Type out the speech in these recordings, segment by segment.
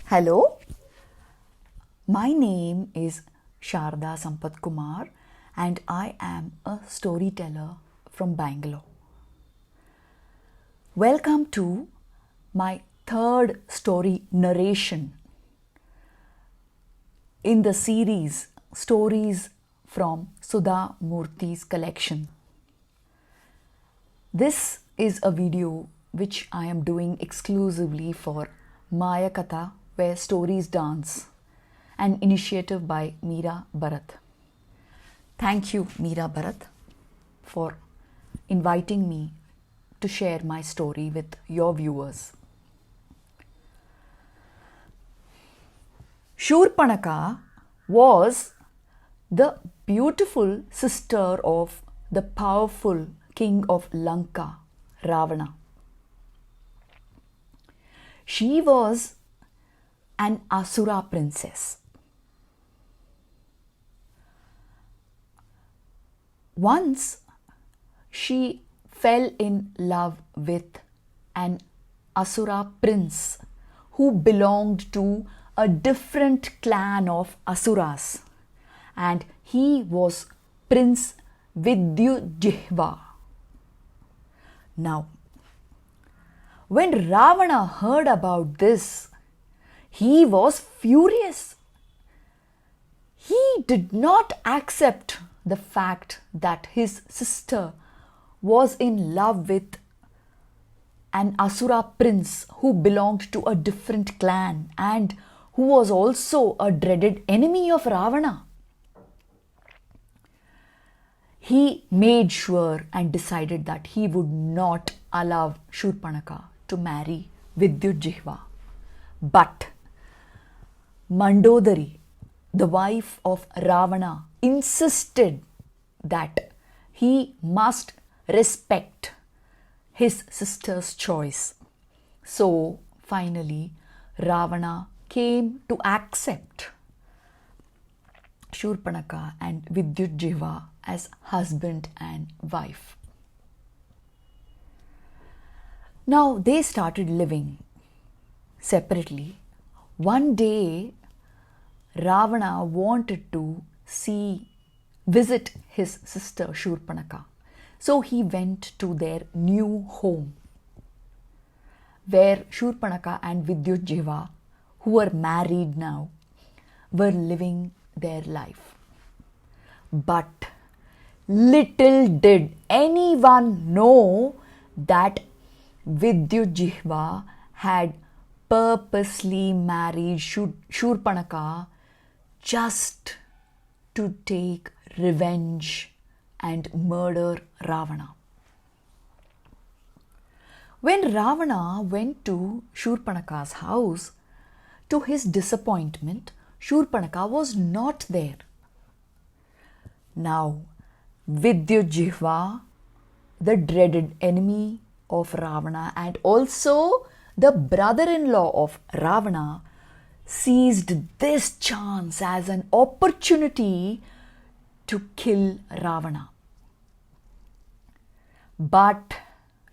Hello, my name is Sharda Sampath Kumar and I am a storyteller from Bangalore. Welcome to my third story narration in the series Stories from Sudha Murthy's collection. This is a video which I am doing exclusively for Maya Katha, where stories dance, an initiative by Meera Bharat. Thank you, Meera Bharat, for inviting me to share my story with your viewers. Shurpanaka was the beautiful sister of the powerful king of Lanka, Ravana. She was an Asura princess. Once she fell in love with an Asura prince who belonged to a different clan of Asuras, and he was Prince Vidyujihva. Now, when Ravana heard about this, he was furious. He did not accept the fact that his sister was in love with an Asura prince who belonged to a different clan and who was also a dreaded enemy of Ravana. He made sure and decided that he would not allow Shurpanaka to marry Vidyujihva. But Mandodari, the wife of Ravana, insisted that he must respect his sister's choice. So finally, Ravana came to accept Shurpanaka and Vidyujihva as husband and wife. Now they started living separately. One day, Ravana wanted to visit his sister Shurpanaka. So he went to their new home, where Shurpanaka and Vidyujihva, who were married now, were living their life. But little did anyone know that Vidyujihva had purposely married Shurpanaka just to take revenge and murder Ravana. When Ravana went to Shurpanaka's house, to his disappointment, Shurpanaka was not there. Now, Vidyujihva, the dreaded enemy of Ravana and also the brother-in-law of Ravana, seized this chance as an opportunity to kill Ravana. But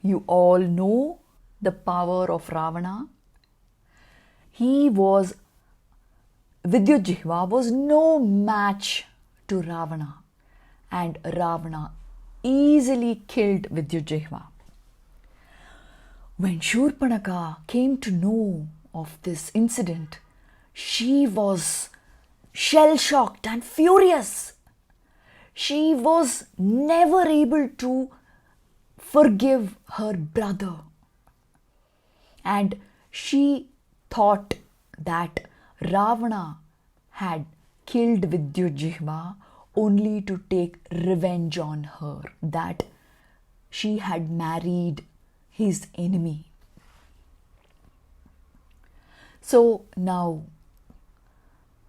you all know the power of Ravana. Vidyujihva was no match to Ravana, and Ravana easily killed Vidyujihva. When Shurpanaka came to know of this incident, she was shell-shocked and furious. She was never able to forgive her brother. And she thought that Ravana had killed Vidyujihva only to take revenge on her, that she had married his enemy. So now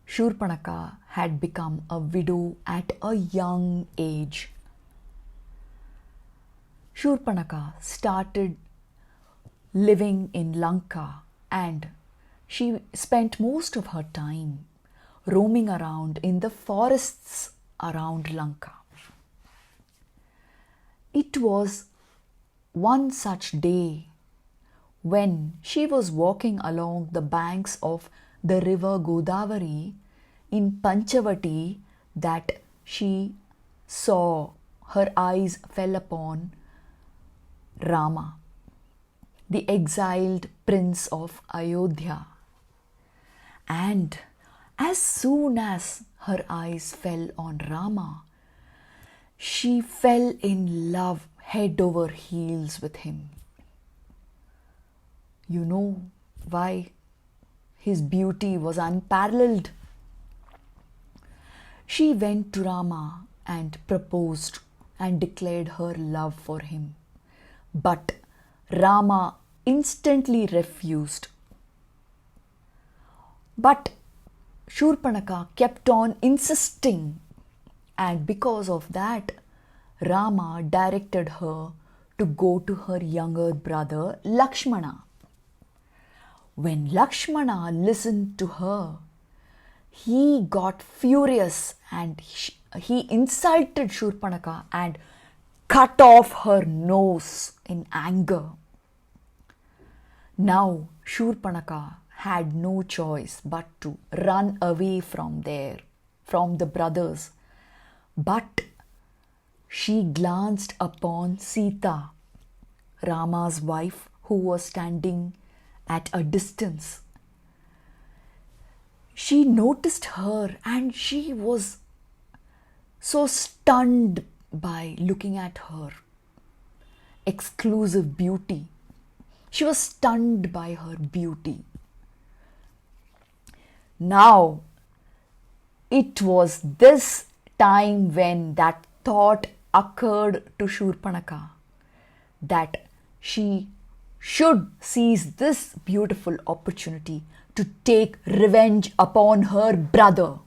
Shurpanaka had become a widow at a young age. Shurpanaka started living in Lanka and she spent most of her time roaming around in the forests around Lanka. It was one such day when she was walking along the banks of the river Godavari in Panchavati that she saw, her eyes fell upon Rama, the exiled prince of Ayodhya. And as soon as her eyes fell on Rama, she fell in love head over heels with him. You know why? His beauty was unparalleled. She went to Rama and proposed and declared her love for him. But Rama instantly refused. But Shurpanakha kept on insisting, and because of that, Rama directed her to go to her younger brother Lakshmana. When Lakshmana listened to her, he got furious and he insulted Shurpanakha and cut off her nose in anger. Now Shurpanakha had no choice but to run away from there, from the brothers. But she glanced upon Sita, Rama's wife, who was standing at a distance. She noticed her and she was so stunned by looking at her exclusive beauty. She was stunned by her beauty. Now, it was this time when that thought occurred to Shurpanakha that she should seize this beautiful opportunity to take revenge upon her brother.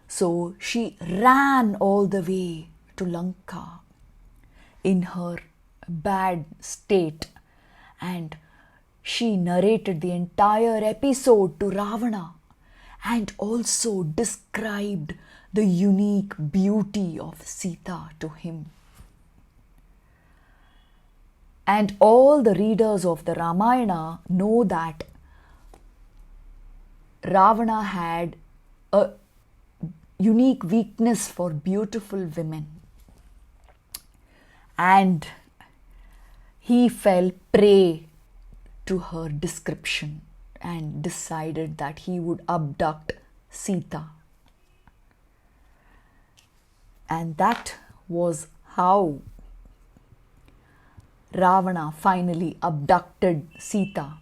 So she ran all the way to Lanka in her bad state, and she narrated the entire episode to Ravana and also described the unique beauty of Sita to him. And all the readers of the Ramayana know that Ravana had a unique weakness for beautiful women. And he fell prey to her description and decided that he would abduct Sita. And that was how Ravana finally abducted Sita.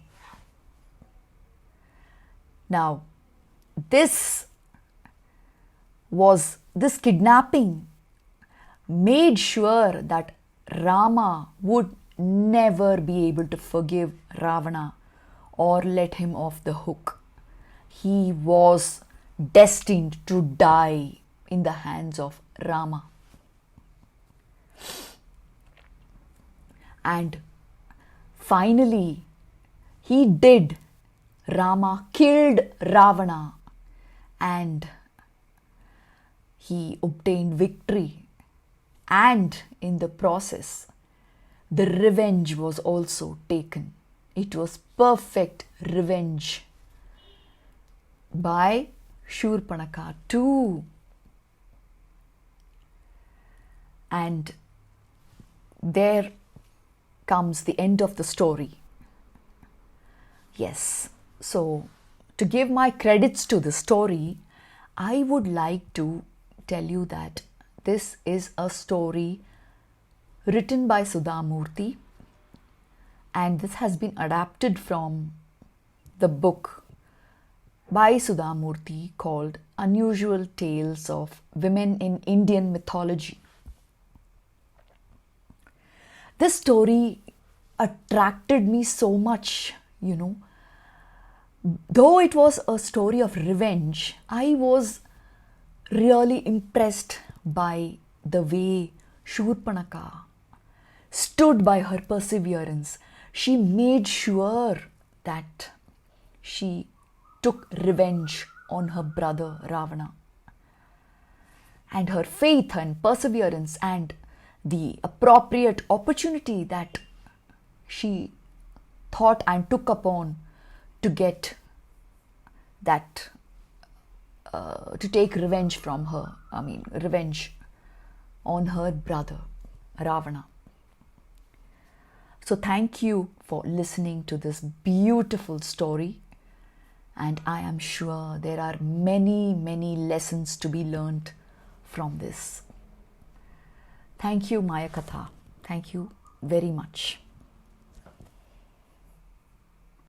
Now, this kidnapping made sure that Rama would never be able to forgive Ravana or let him off the hook. He was destined to die in the hands of Rama. And finally, he did. Rama killed Ravana and he obtained victory. And in the process, the revenge was also taken. It was perfect revenge by Shurpanakha too. And there comes the end of the story. Yes, so to give my credits to the story, I would like to tell you that this is a story written by Sudha Murthy, and this has been adapted from the book by Sudha Murthy called Unusual Tales of Women in Indian Mythology. This story attracted me so much, Though it was a story of revenge, I was really impressed by the way Shurpanakha stood by her perseverance. She made sure that she took revenge on her brother Ravana. And her faith and perseverance and the appropriate opportunity that she thought and took upon to get that, to take revenge from her. I mean, revenge on her brother, Ravana. So thank you for listening to this beautiful story. And I am sure there are many, many lessons to be learned from this. Thank you, Maya Katha. Thank you very much.